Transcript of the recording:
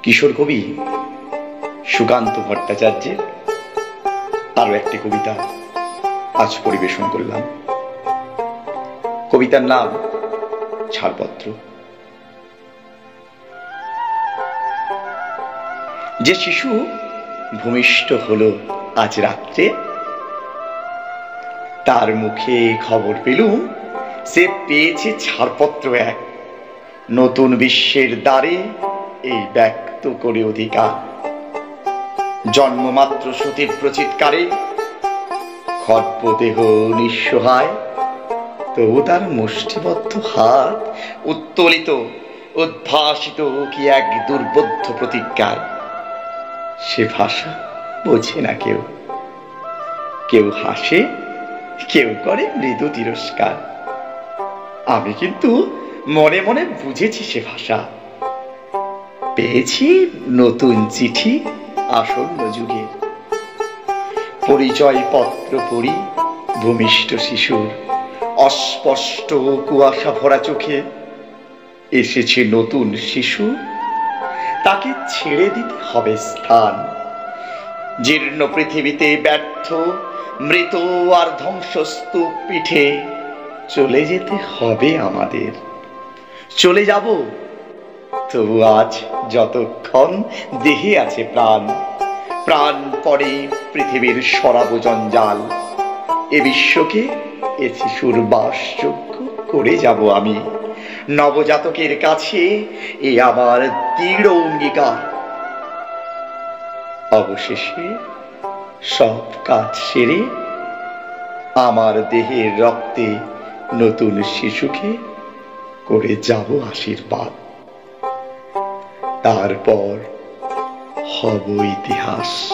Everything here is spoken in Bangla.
কিশোর কবি সুকান্ত ভট্টাচার্যের আরো একটি কবিতা আজ পরিবেশন করলাম। কবিতার নাম ছাড়পত্র। যে শিশু ভূমিষ্ঠ হলো আজ রাত্রে, তার মুখে খবর পেলুম সে পেয়েছে ছাড়পত্র এক। নতুন বিশ্বের দ্বারে এই ব্যক্ত করে অধিকার। জন্মমাত্র সুতীব্র চিৎকারে খর্বদেহ নিঃসহায়, তবু তার মুষ্টিবদ্ধ হাত উত্তোলিত উদ্ভাসিত কি এক দুর্বোধ্য প্রতিজ্ঞার। সে ভাষা বোঝে না কেউ, কেউ হাসে, কেউ করে মৃদু তিরস্কার। আমি কিন্তু মনে মনে বুঝেছি সে ভাষা। পেয়েছি নতুন চিঠি আসন্ন যুগের। পরিচয় পত্র পড়ি ভূমিষ্ঠ শিশুর, অস্পষ্ট কুয়াশা ভরা চোখে। এসেছে নতুন শিশু, তাকে ছেড়ে দিতে হবে স্থান। জীর্ণ পৃথিবীতে ব্যর্থ মৃত আর ধ্বংসস্তূপ পিঠে চলে যেতে হবে আমাদের। চলে যাব, তবু আজ যতক্ষণ দেহে আছে প্রাণ, প্রাণ পড়ে পৃথিবীর সরাব জঞ্জাল। এ বিশ্বকে এ শিশুর বাসযোগ্য করে যাব আমি। নবজাতকের কাছে এ আমার দৃঢ় অঙ্গীকার। অবশেষে সব কাজ সেরে আমার দেহের রক্তে নতুন শিশুকে করে যাব আশীর্বাদ। তারপর হব ইতিহাস।